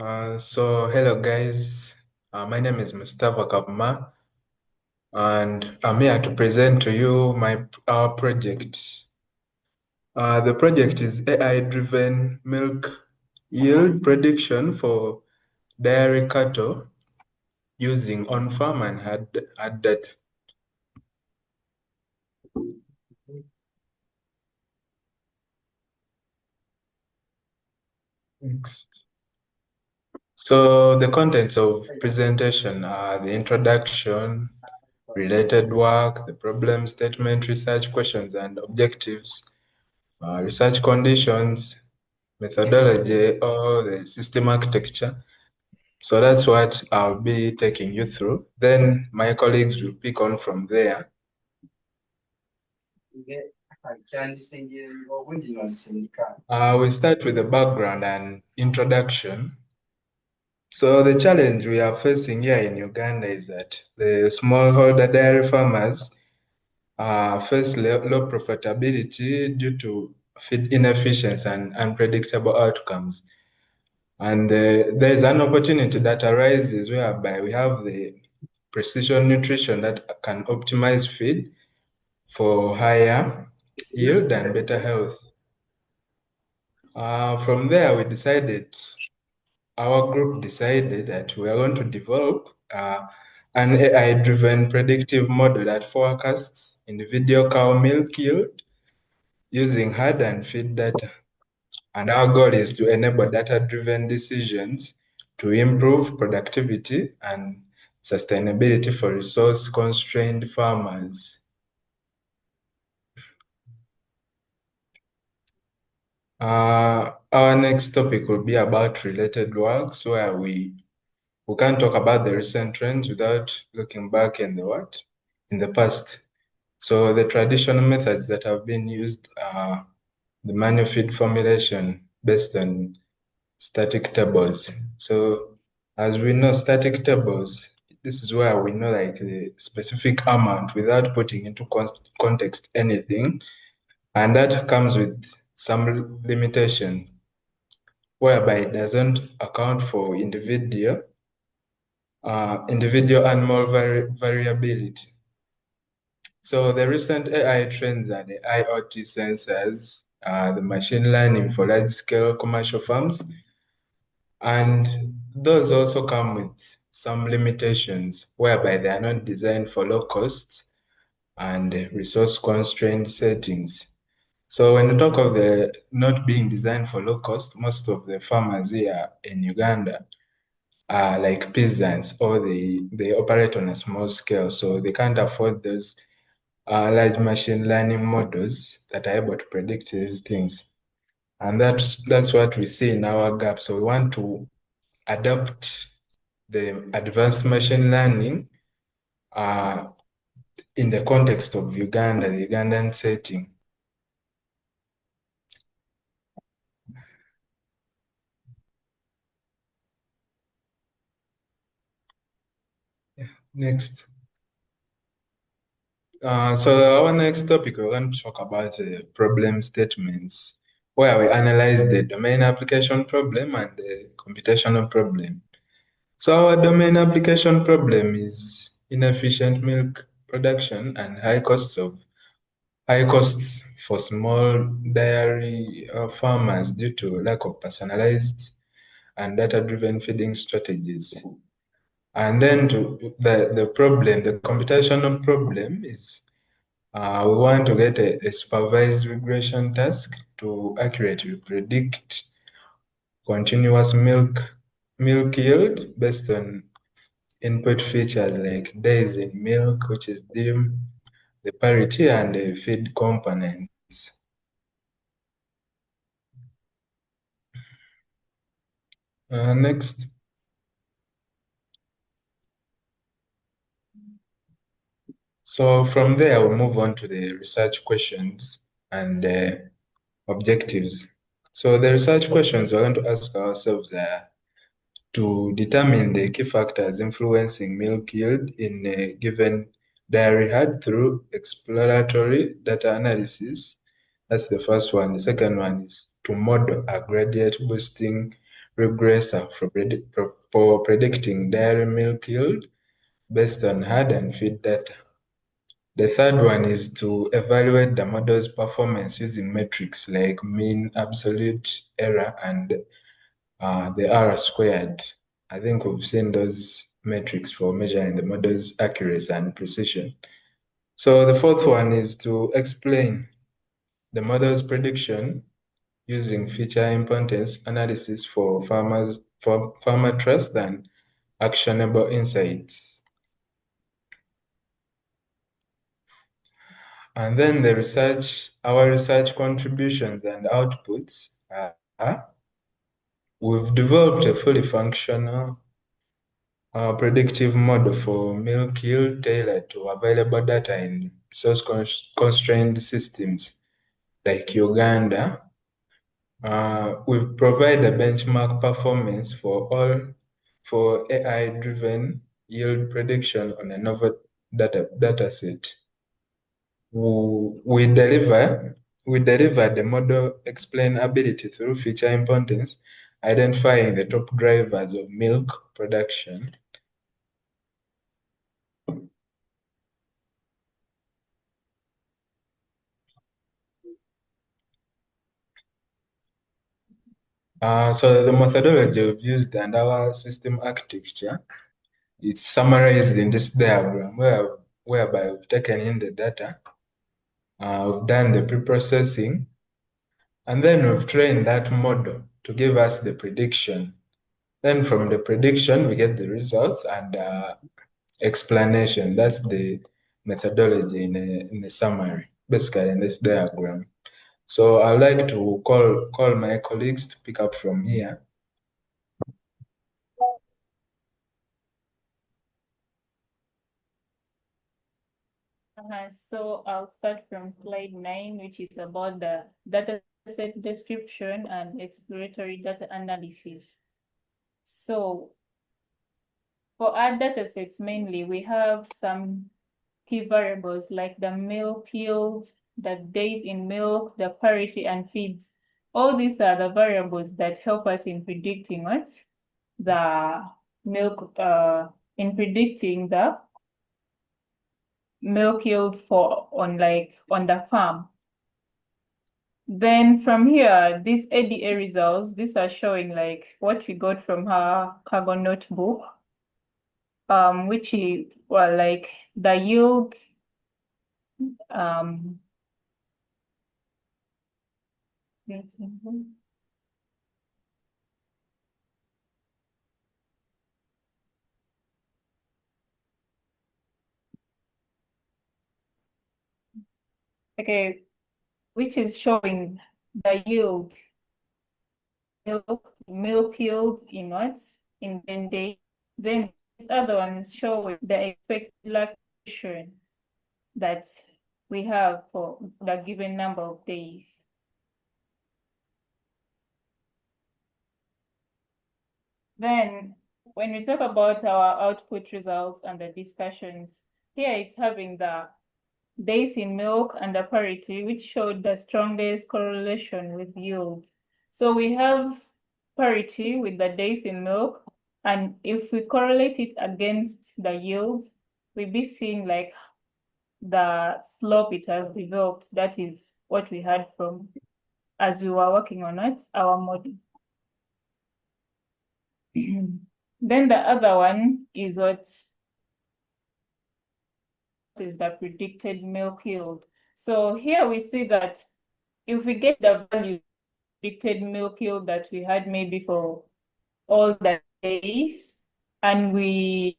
Hello guys. My name is Mustafa Kapma, and I'm here to present to you our project. The project is AI-driven milk yield prediction for dairy cattle using on-farm and hard data. Next. So the contents of presentation are the introduction, related work, the problem statement, research questions and objectives, research conditions, methodology, or the system architecture. So that's what I'll be taking you through. Then my colleagues will pick on from there. We start with the background and introduction. So the challenge we are facing here in Uganda is that the smallholder dairy farmers face low profitability due to feed inefficiency and unpredictable outcomes. And there is an opportunity that arises whereby we have the precision nutrition that can optimize feed for higher yield and better health. From there, our group decided that we are going to develop an AI-driven predictive model that forecasts individual cow milk yield using hard and feed data. And our goal is to enable data-driven decisions to improve productivity and sustainability for resource-constrained farmers. Our next topic will be about related works, where we can't talk about the recent trends without looking back in the past. So the traditional methods that have been used are the manual feed formulation based on static tables. So as we know, static tables, this is where we know like the specific amount without putting into context anything. And that comes with some limitation, whereby it doesn't account for individual animal variability. So the recent AI trends are the IoT sensors, the machine learning for large-scale commercial farms, and those also come with some limitations, whereby they are not designed for low costs and resource-constrained settings. So when you talk of the not being designed for low cost, most of the farmers here in Uganda are like peasants, or they operate on a small scale, so they can't afford those large machine learning models that are able to predict these things. And that's what we see in our gap. So we want to adopt the advanced machine learning in the context of Uganda, the Ugandan setting. Next. So our next topic, we're going to talk about problem statements, where we analyze the domain application problem and the computational problem. So our domain application problem is inefficient milk production and high costs for small dairy farmers due to lack of personalized and data-driven feeding strategies. And then the computational problem is we want to get a supervised regression task to accurately predict continuous milk yield based on input features like days in milk, which is dim, the parity, and the feed components. Next. So from there, we'll move on to the research questions and objectives. So the research questions we're going to ask ourselves are to determine the key factors influencing milk yield in a given dairy herd through exploratory data analysis. That's the first one. The second one is to model a gradient boosting regressor for predicting dairy milk yield based on herd and feed data. The third one is to evaluate the model's performance using metrics like mean absolute error and the R squared. I think we've seen those metrics for measuring the model's accuracy and precision. So the fourth one is to explain the model's prediction using feature importance analysis for farmer trust and actionable insights. And then our research contributions and outputs are, we've developed a fully functional predictive model for milk yield tailored to available data in resource constrained systems like Uganda. We've provided a benchmark performance for AI-driven yield prediction on a novel data set. We deliver the model explainability through feature importance, identifying the top drivers of milk production. So the methodology we've used and our system architecture is summarized in this diagram whereby we've taken in the data, we've done the pre-processing, and then we've trained that model to give us the prediction. Then from the prediction, we get the results and explanation. That's the methodology in a summary, basically in this diagram. So I'd like to call my colleagues to pick up from here. So I'll start from slide 9, which is about the dataset description and exploratory data analysis. So for our datasets, mainly, we have some key variables like the milk yield, the days in milk, the parity and feeds. All these are the variables that help us in predicting what? The milk, in predicting the milk yield on the farm. Then from here, these ADA results, these are showing like what we got from her cargo notebook, which is like the yield, okay, which is showing the yield, milk yield in what? In 10 days. Then this other one is showing the expected lactation that we have for the given number of days. Then when we talk about our output results and the discussions, here it's having the days in milk and the parity, which showed the strongest correlation with yield. So we have parity with the days in milk, and if we correlate it against the yield, we'll be seeing like the slope it has developed. That is what we had from as we were working on it, our model. Then the other one is what is the predicted milk yield. So here we see that if we get the value predicted milk yield that we had maybe for all the days, and we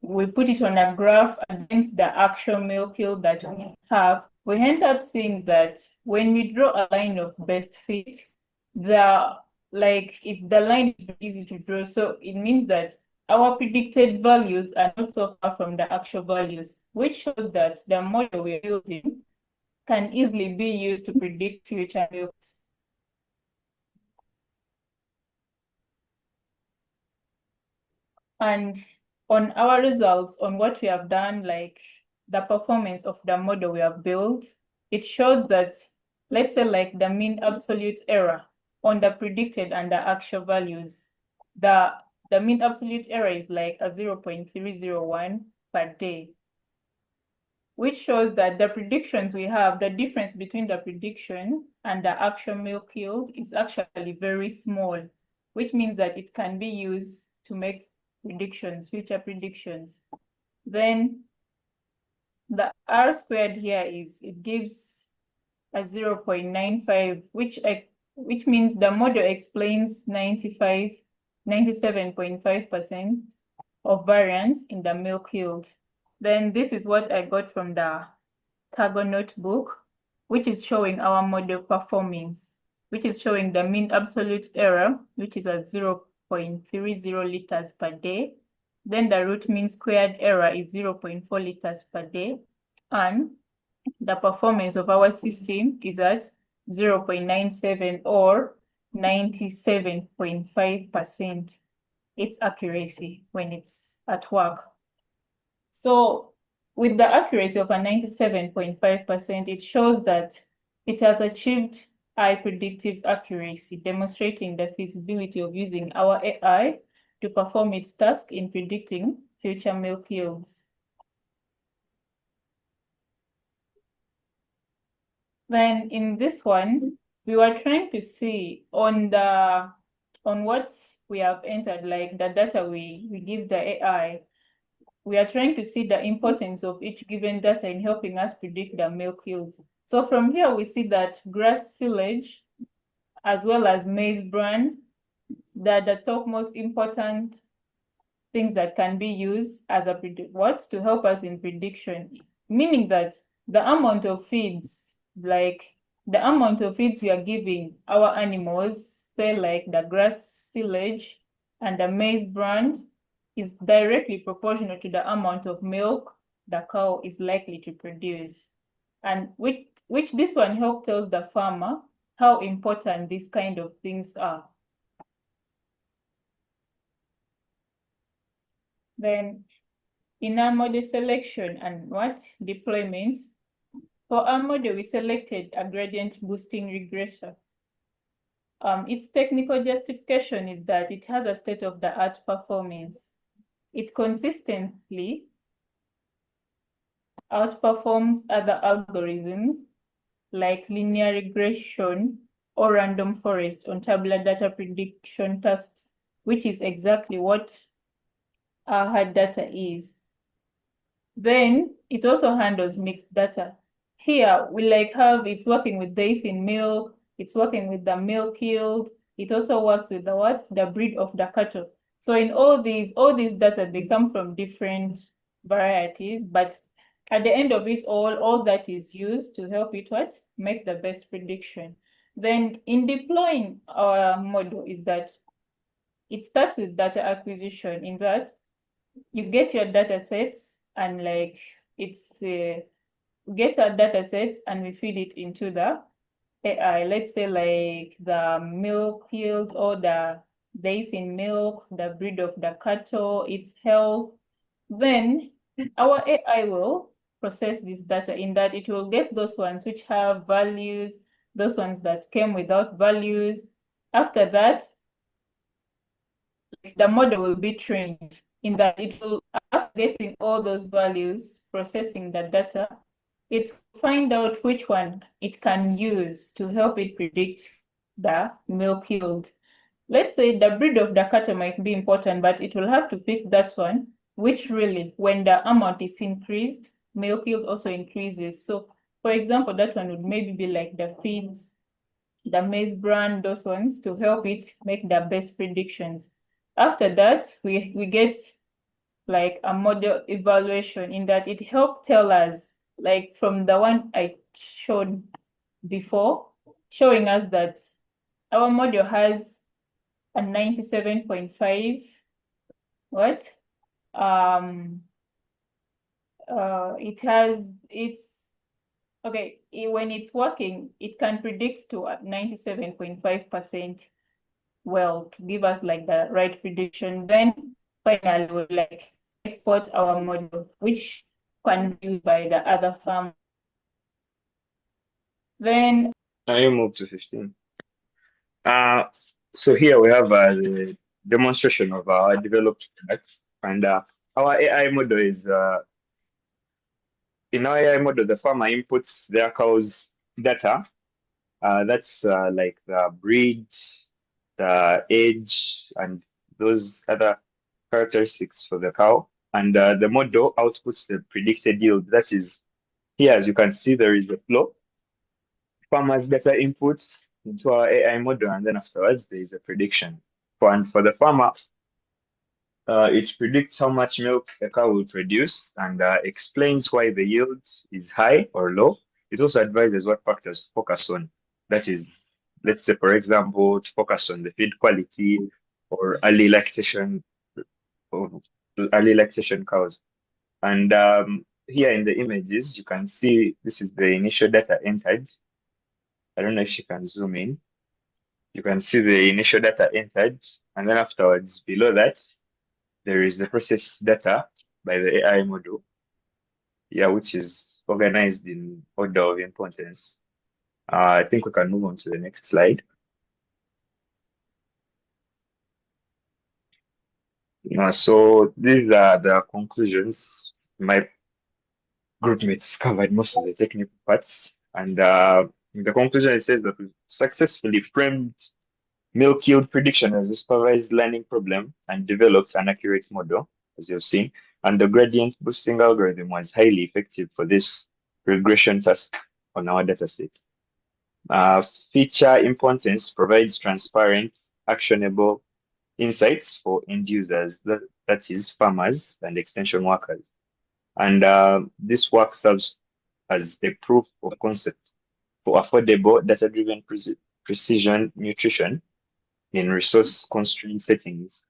put it on a graph against the actual milk yield that we have, we end up seeing that when we draw a line of best fit, the line is easy to draw, so it means that our predicted values are not so far from the actual values, which shows that the model we're building can easily be used to predict future milks. And on our results, on what we have done, like the performance of the model we have built, it shows that, let's say like the mean absolute error on the predicted and the actual values. The mean absolute error is like a 0.301 per day, which shows that the predictions we have, the difference between the prediction and the actual milk yield is actually very small, which means that it can be used to make predictions, future predictions. Then the R squared here it gives a 0.95, which means the model explains 97.5% of variance in the milk yield. Then this is what I got from the Cargo notebook, which is showing our model performance, which is showing the mean absolute error, which is at 0.30 liters per day. Then the root mean squared error is 0.4 liters per day. And the performance of our system is at 0.97 or 97.5% its accuracy when it's at work. So with the accuracy of a 97.5%, it shows that it has achieved high predictive accuracy, demonstrating the feasibility of using our AI to perform its task in predicting future milk yields. Then in this one, we were trying to see on what we have entered, like the data we give the AI, we are trying to see the importance of each given data in helping us predict the milk yields. So from here, we see that grass silage, as well as maize bran, they're the top most important things that can be used as a to help us in prediction, meaning that the amount of feeds, like the amount of feeds we are giving our animals, say like the grass silage and the maize bran, is directly proportional to the amount of milk the cow is likely to produce. And which this one help tells the farmer how important these kind of things are. Then in our model selection and deployment, for our model, we selected a gradient boosting regressor. Its technical justification is that it has a state-of-the-art performance. It consistently outperforms other algorithms like linear regression or random forest on tabular data prediction tasks, which is exactly what our hard data is. Then it also handles mixed data. Here we it's working with days in milk, it's working with the milk yield, it also works with the breed of the cattle. So in all these data, they come from different varieties, but at the end of it all that is used to help it make the best prediction. Then in deploying our model is that it starts with data acquisition, in that you get your data sets and get our data sets and we feed it into the AI. Let's say like the milk yield or the days in milk, the breed of the cattle, its health. Then our AI will process this data, in that it will get those ones which have values, those ones that came without values. After that, the model will be trained, in that it will, after getting all those values, processing the data, it will find out which one it can use to help it predict the milk yield. Let's say the breed of the cattle might be important, but it will have to pick that one, which really, when the amount is increased, milk yield also increases. So for example, that one would maybe be like the feeds, the maize bran, those ones, to help it make the best predictions. After that, we get like a model evaluation, in that it helped tell us, like from the one I showed before, showing us that our model has a 97.5 when it's working, it can predict to 97.5% well, to give us like the right prediction. Then finally we'll export our model, which can be used by the other farm. Then Can you move to 15? So here we have the demonstration of our developed product, and our AI model is in our AI model, the farmer inputs their cow's data. That's like the breed, the age, and those other characteristics for the cow. And the model outputs the predicted yield. That is, here as you can see, there is a flow. Farmers data inputs into our AI model, and then afterwards there is a prediction. And for the farmer, it predicts how much milk a cow will produce and explains why the yield is high or low. It also advises what factors to focus on. That is, let's say, for example, to focus on the feed quality or early lactation cows. And here in the images, you can see this is the initial data entered. I don't know if you can zoom in. You can see the initial data entered, and then afterwards, below that, there is the process data by the AI model, which is organized in order of importance. I think we can move on to the next slide. So these are the conclusions. My groupmates covered most of the technical parts, and in the conclusion, it says that we successfully framed milk yield prediction as a supervised learning problem and developed an accurate model, as you've seen. And the gradient boosting algorithm was highly effective for this regression task on our dataset. Feature importance provides transparent, actionable insights for end users, that is farmers and extension workers. And this work serves as a proof of concept for affordable data-driven precision nutrition in resource-constrained settings.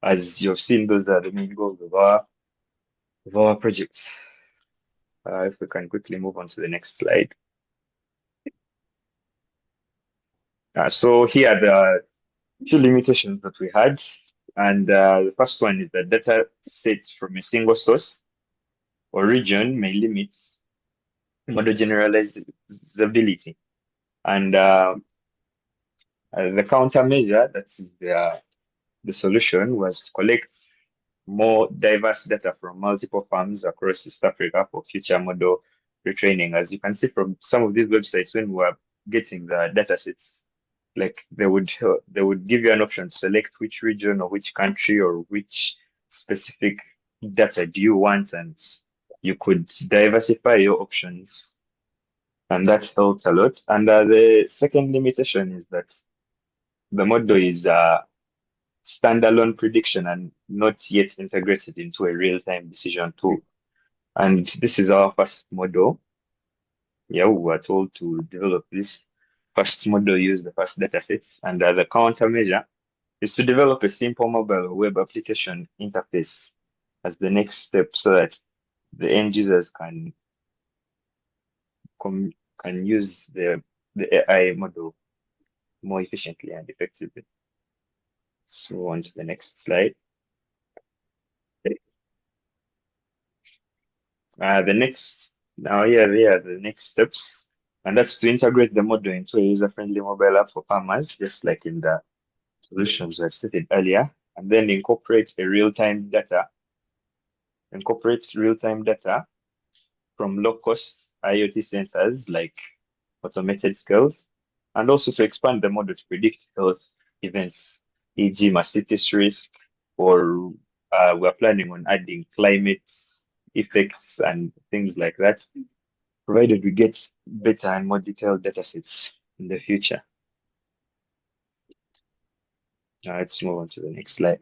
As you've seen, those are the main goals of our project. If we can quickly move on to the next slide. So here are the few limitations that we had. And the first one is the data set from a single source or region may limit model generalizability. And the countermeasure, that's the solution, was to collect more diverse data from multiple farms across East Africa for future model retraining. As you can see from some of these websites, when we were getting the data sets, like they would give you an option to select which region or which country or which specific data do you want, and you could diversify your options, and that helped a lot. And the second limitation is that the model is standalone prediction and not yet integrated into a real-time decision tool. And this is our first model. We were told to develop this first model, use the first datasets, and the countermeasure is to develop a simple mobile web application interface as the next step so that the end users can use the AI model more efficiently and effectively. So on to the next slide. The next steps, and that's to integrate the model into a user-friendly mobile app for farmers, just like in the solutions we stated earlier, and then incorporate real-time data from low-cost IoT sensors like automated scales, and also to expand the model to predict health events, e.g. mastitis risk, or we're planning on adding climate effects and things like that, provided we get better and more detailed data sets in the future. Now let's move on to the next slide.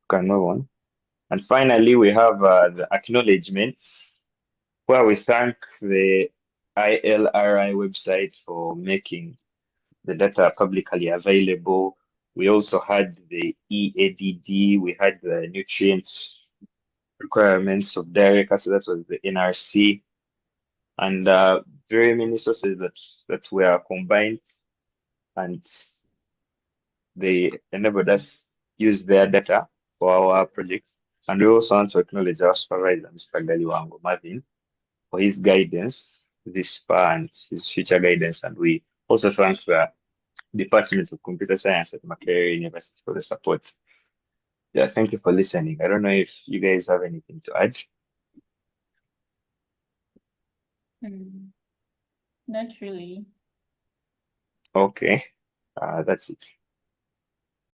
Can move on. And finally, we have the acknowledgements, where we thank the ILRI website for making the data publicly available. We also had the EADD, we had the nutrient requirements of dairy cattle, that was the NRC, and very many sources that were combined, and they enabled us use their data for our project. And we also want to acknowledge our supervisor, Mr. Galiwango Marvin, for his guidance this far and his future guidance. And we also thank the Department of Computer Science at Makerere University for the support. Yeah, thank you for listening. I don't know if you guys have anything to add. Not really. Okay, that's it.